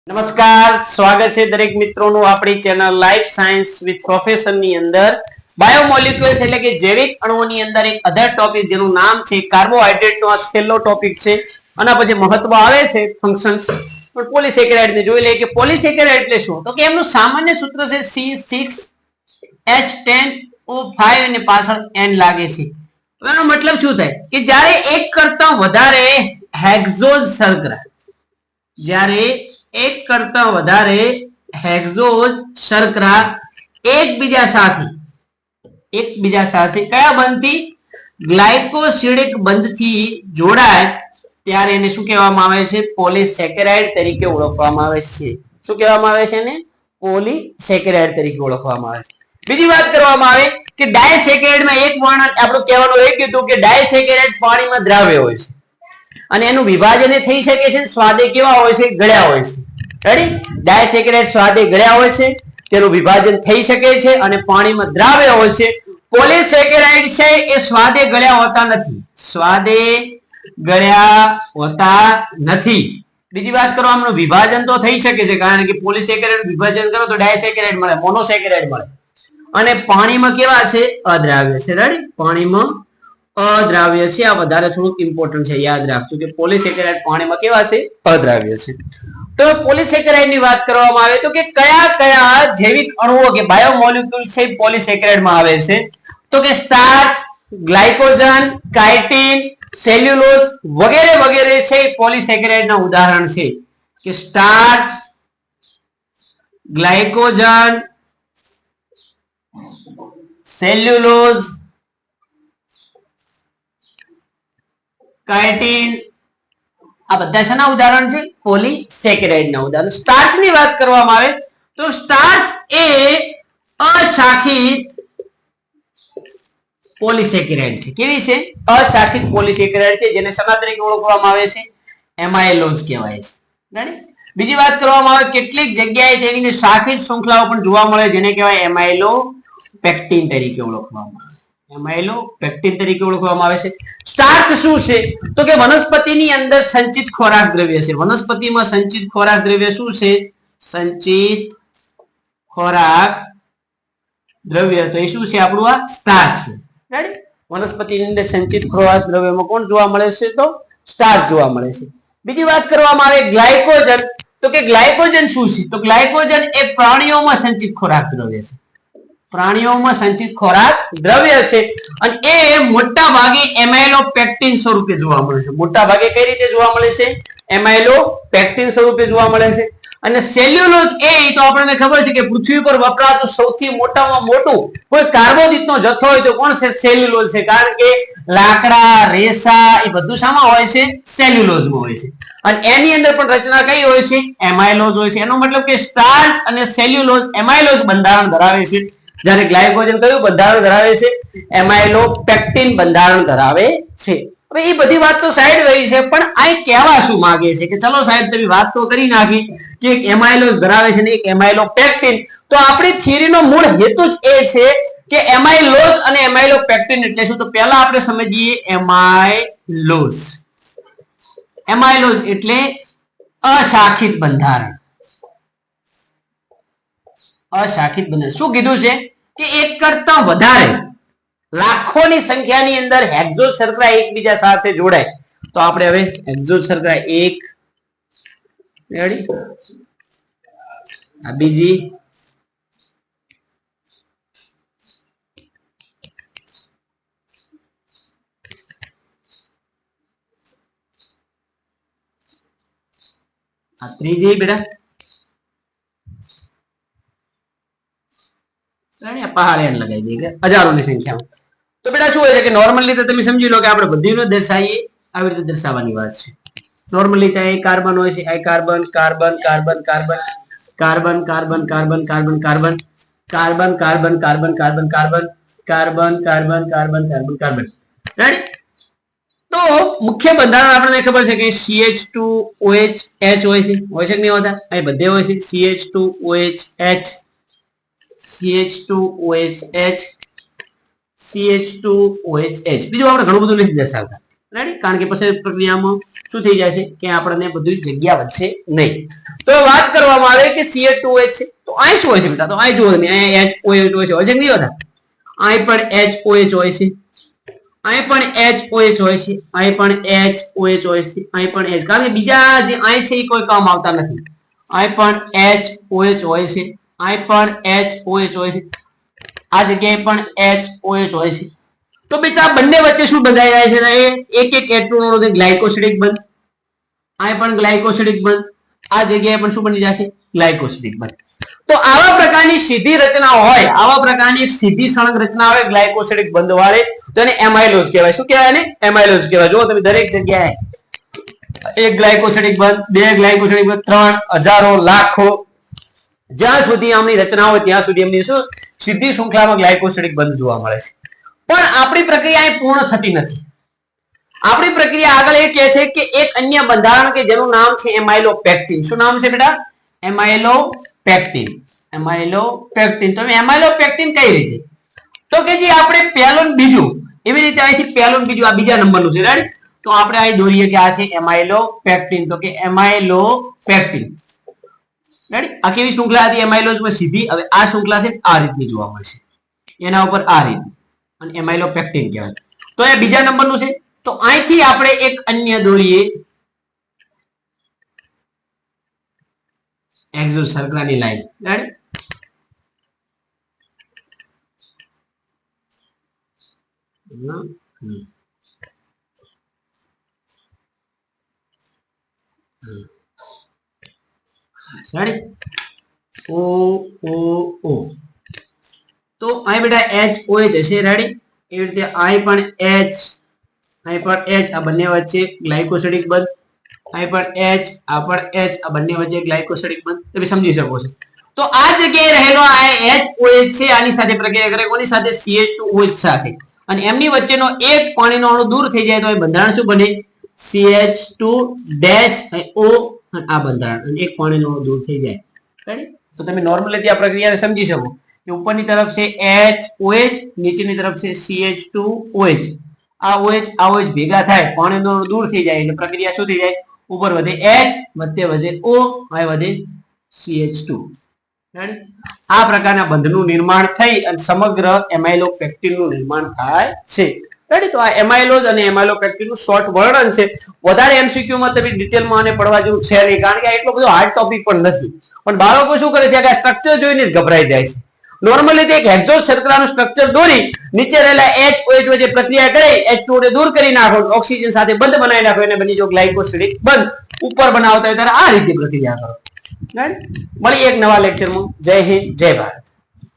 નમસ્કાર, સ્વાગત છે દરેક મિત્રોનું આપણી channel life science with professor ની અંદર બાયોમોલિક્યુલ્સ એટલે કે જૈવિક અણુઓની અંદર એક અધર ટોપિક જેનું નામ છે કાર્બોહાઈડ્રેટ નો આ છેલ્લો ટોપિક છે. આના પછી મહત્વ આવે છે ફંક્શન્સ. પણ પોલીસેકેરાઇડ ને જોઈ લઈએ કે પોલીસેકેરાઇડ એટલે શું, તો કે એમનું સામાન્ય સૂત્ર છે C6H10O5 અને પાછળ N લાગે છે. એનો મતલબ શું થાય કે જ્યારે એક કરતા વધારે હેક્ઝોઝ શર્કરા, જ્યારે એક કરતા વધારે હેક્ઝોઝ શર્કરા એકબીજા સાથે કયા બંધથી ગ્લાયકોસિડિક બંધથી જોડાય ત્યારે એને શું કહેવામાં આવે છે? પોલીસેકેરાઇડ તરીકે ઓળખવામાં આવે છે. શું કહેવામાં આવે છે? એને પોલીસેકેરાઇડ તરીકે ઓળખવામાં આવે છે. બીજી વાત કરવામાં આવે કે ડાયસેકેરાઇડમાં એક વર્ણન આપણું કહેવાનું એ કીધું કે ડાયસેકેરાઇડ પાણીમાં દ્રાવ્ય હોય છે અને એનું વિભાજન થઈ શકે છે. સ્વાદે કેવા હોય છે? ગળ્યા હોય છે. રેડી? ડાયસેકેરાઇડ સ્વાદે ગળ્યા હોય છે, તેનું વિભાજન થઈ શકે છે અને પાણીમાં દ્રાવ્ય હોય છે. પોલીસેકેરાઇડ છે એ સ્વાદે ગળ્યા હોતા નથી. સ્વાદે ગળ્યા હોતા નથી. બીજી વાત કરો, આમનું વિભાજન તો થઈ શકે છે, કારણ કે પોલીસેકેરાઇડ વિભાજન કરો તો ડાયસેકેરાઇડ મળે, મોનોસેકેરાઇડ મળે. અને પાણીમાં કેવા છે? અદ્રાવ્ય છે. રેડી? પાણીમાં અદ્રાવ્ય છે. આ વધારે થોડુંક ઇમ્પોર્ટન્ટ છે, યાદ રાખજો કે પોલીસેકેરાઇડ પાણીમાં કેવા છે? અદ્રાવ્ય છે. તો પોલીસેકેરાઇડ ની વાત કરવામાં આવે તો કે કયા કયા જૈવિક અણુઓ કે બાયોમોલિક્યુલ છે પોલીસેકેરાઇડ માં આવે છે? તો કે સ્ટાર્ચ, ગ્લાયકોજન, કાઇટિન, સેલ્યુલોઝ વગેરે વગેરે છે પોલીસેકેરાઇડ ના ઉદાહરણ છે. કે સ્ટાર્ચ, ગ્લાયકોજન, સેલ્યુલોઝ, કાઇટિન, આ બધા શેના ઉદાહરણ છે? પોલીસેકેરાઇડ ના ઉદાહરણ. સ્ટાર્ચ ની વાત કરવામાં આવે તો સ્ટાર્ચ એ અશાખિત પોલીસેકેરાઇડ છે. કેવી છે? અશાખિત પોલીસેકેરાઇડ છે, જેને શેના તરીકે ઓળખવામાં આવે છે? એમાઇલોઝ કહેવાય છે. બીજી વાત કરવામાં આવે કેટલીક જગ્યાએ તેની શાખિત શૃંખલાઓ પણ જોવા મળે, જેને કહેવાય એમાઇલોપેક્ટિન તરીકે ઓળખવામાં આવે. એમાઇલોપેક્ટિન તરીકે ઓળખવામાં આવે છે. સ્ટાર્ચ શું છે? તો કે વનસ્પતિની અંદર સંચિત ખોરાક દ્રવ્ય છે. વનસ્પતિમાં સંચિત ખોરાક દ્રવ્ય શું છે? સંચિત ખોરાક દ્રવ્ય. તો એ શું છે? આપણું આ સ્ટાર્ચ છે. રાઈટ? વનસ્પતિની અંદર સંચિત ખોરાક દ્રવ્યમાં કોણ જોવા મળે છે? તો સ્ટાર્ચ જોવા મળે છે. બીજી વાત કરવામાં આવે ગ્લાયકોજન, તો કે ગ્લાયકોજન શું છે? તો ગ્લાયકોજન એ પ્રાણીઓમાં સંચિત ખોરાક દ્રવ્ય છે. પ્રાણીઓમાં સંચિત ખોરાક દ્રવ્ય છે અને એ મોટા ભાગે એમાઇલોપેક્ટિન સ્વરૂપે જોવા મળે છે. મોટા ભાગે કઈ રીતે જોવા મળે છે? એમાઇલોપેક્ટિન સ્વરૂપે જોવા મળે છે. અને સેલ્યુલોઝ એ તો આપણને ખબર છે કે પૃથ્વી પર વપરાતું સૌથી મોટામાં મોટું કોઈ કાર્બોદિત નો જથ્થો હોય તો કોણ છે? સેલ્યુલોઝ છે. કારણ કે લાકડા, રેસા એ બધું શામાં હોય છે? સેલ્યુલોઝમાં હોય છે. અને એની અંદર પણ રચના કઈ હોય છે? એમાઇલોઝ હોય છે. એનો મતલબ કે સ્ટાર્ચ અને સેલ્યુલોઝ એમાઇલોઝ બંધારણ ધરાવે છે, જ્યારે ગ્લાયકોજન કયું બંધારણ ધરાવે છે? એમાઇલોપેક્ટિન બંધારણ ધરાવે છે. હવે એ બધી વાત તો સાઈડ રહી છે, પણ આ કહેવા શું માંગે છે કે ચલો સાહેબ તમે વાત તો કરી નાખી કે એક એમાઇલોઝ ધરાવે છે ને એક એમાઇલોપેક્ટિન, તો આપણી થિયરીનો મૂળ હેતુ જ એ છે કે એમાઇલોઝ અને એમાઇલોપેક્ટિન એટલે શું? તો પહેલા આપણે સમજીએ એમાઇલોઝ. એમાઇલોઝ એટલે અશાખિત બંધારણ. અશાખિત બંધારણ. શું કીધું છે? કે એક કરતા વધારે લાખોની સંખ્યાની અંદર હેક્ઝોઝ શર્કરા એકબીજા સાથે જોડાય. તો આપણે હવે હેક્ઝોઝ શર્કરા એક, રેડી? આ બીજી, આ ત્રીજી બેટા, પહાડ લગાવી દઈએ હજારોની સંખ્યામાં. તો બેટા શું હોય છે કે નોર્મલ રીતે તમે સમજી લો કે આપણે બધી દર્શાવીએ આવી રીતે દર્શાવવાની વાત છે. નોર્મલી ત્યાં કાર્બન હોય છે, આ carbon, carbon, carbon, carbon, carbon, carbon, carbon, carbon, carbon, carbon, carbon, carbon, carbon, carbon, carbon, carbon, carbon, carbon, carbon. Right? તો મુખ્ય બંધારણ આપણને ખબર છે કે CH2OH હોય છે કે નહીં હોતા? અહીં બધે હોય છે CH2OH, CH2OH, CH2OH. બીજું આપણે ઘણું બધું નથી દર્શાવતા. રેડી, કારણ કે પછી પ્રક્રિયામાં શું થઈ જશે કે આપણને બધી જગ્યા વધશે નહીં. તો વાત કરવામાં આવે કે CH2OH છે, તો અહીં શું હોય છે બેટા? તો અહીં જુઓ તમે, અહીંયા HOH હોય છે કે નહીં હોતા? અહીં પણ HOH હોય છે, અહીં પણ HOH હોય છે, અહીં પણ HOH હોય છે, અહીં પણ H, કારણ કે બીજા જે અહીં છે એ કોઈ કામ આવતા નથી. અહીં પણ HOH હોય છે, અહીં પણ HOH હોય છે, આ જગ્યાએ પણ HOH હોય છે. તો બેટા બંને વચ્ચે શું બંધાઈ જાય છે? એક એક એટોમ ગ્લાયકોસિડિક બંધ, અહીં પણ ગ્લાયકોસિડિક બંધ, આ જગ્યાએ પણ શું બની જશે? ગ્લાયકોસિડિક બંધ. તો આવા પ્રકારની સીધી રચના હોય, આવા પ્રકારની એક સીધી સળંગ રચના હોય ગ્લાયકોસિડિક બંધ વાળી, તો એને એમાઇલોઝ કહેવાય. શું કહેવાય એને? એમાઇલોઝ કહેવાય. જો તમે દરેક જગ્યાએ એક ગ્લાયકોસિડિક બંધ, બે ગ્લાયકોસિડિક બંધ, 3 હજારો લાખો, જ્યાં સુધી આમની રચના હોય ત્યાં સુધી એમની શું સીધી શૃંખલામાં ગ્લાયકોસિડિક બંધ જોવા મળે છે. પણ આપણી પ્રક્રિયા એ પૂર્ણ થતી નથી. આપણી પ્રક્રિયા આગળ એ કહે છે કે એક અન્ય બંધારણ કે જેનું નામ છે એમાઇલોપેક્ટિન. શું નામ છે બેટા? એમાઇલોપેક્ટિન. એમાઇલોપેક્ટિન. તો એમાઇલોપેક્ટિન કઈ રીતે? તો કે જે આપણે પહેલું ને બીજું, એવી રીતે અહીંથી પહેલું ને બીજું, આ બીજા નંબરનું છે, રાઈટ? તો આપણે અહીં દોરીએ કે આ છે એમાઇલોપેક્ટિન. તો કે એમાઇલોપેક્ટિન, રાઈટ? આ કેવી શૃંખલા હતી એમાઇલોઝમાં? સીધી. હવે આ શૃંખલા છે આ રીતની જોવા મળશે, એના ઉપર આ રીત, અને એમાઇલોપેક્ટિન કહેવાય. તો એ બીજા નંબરનું છે. તો અહીંથી આપણે એક અન્ય દોરીએ, એક્ઝો સર્કલની લાઈન, રાઈટ? O O O. તો અહીં બેટા HOH હશે, રેડી? એવી રીતે અહીં પણ H, અહીં પણ H, આ બંને વચ્ચે ગ્લાયકોસિડિક બંધ, અહીં પણ H, આ પણ H, આ બંને વચ્ચે ગ્લાયકોસિડિક બંધ. તમે સમજી શકો છો. તો આ જગ્યાએ રહેલો આ HOH છે, આની સાથે પ્રક્રિયા કરે, કોની સાથે? CH2OH સાથે. અને એમની વચ્ચેનો એક પાણીનો અણુ દૂર થઈ જાય તો એ બંધારણ શું બને? CH2- O, અને આ બંધારણ, અને એક પાણીનો અણુ દૂર થઈ જાય, રેડી? તો તમે નોર્મલી આ પ્રક્રિયાને સમજી શકો કે ઉપરની તરફ છે HOH, નીચેની તરફ છે CH2OH. આ OH ભેગા થાય, પાણીનો અણુ દૂર થઈ જાય એટલે પ્રક્રિયા શું થઈ જાય? ઉપર વધે H, વચ્ચે વધે O, અહીં વધે CH2, રેડી? આ પ્રકારના બંધનું નિર્માણ થઈ અને સમગ્ર એમાઇલોપેક્ટિનનું નિર્માણ થાય છે, રેડી? તો આ એમાઇલોઝ અને એમાઇલોપેક્ટિનનું શોર્ટ વર્ણન છે. વધારે MCQ માં તમે ડિટેલમાં આને પડવા જેવું છે નહીં, કારણ કે એટલો બધો હાર્ડ ટોપિક પણ નથી. પણ બાળકો શું કરે છે કે આ સ્ટ્રક્ચર જોઈને જ ગભરાઈ જાય છે. નોર્મલી એક હેક્ઝો સર્કલનું સ્ટ્રક્ચર દોરી નીચે રહેલા HOH વચ્ચે પ્રક્રિયા કરી, H2O ને દૂર કરી નાખો, ઓક્સિજન સાથે બંધ બનાવી નાખો, એને બની જો ગ્લાયકોસિડિક બંધ. ઉપર બનાવતા હોય ત્યારે આ રીતે પ્રક્રિયા કરો, રાઈટ? મળી એક નવા લેક્ચરમાં. જય હિન્દ, જય ભારત.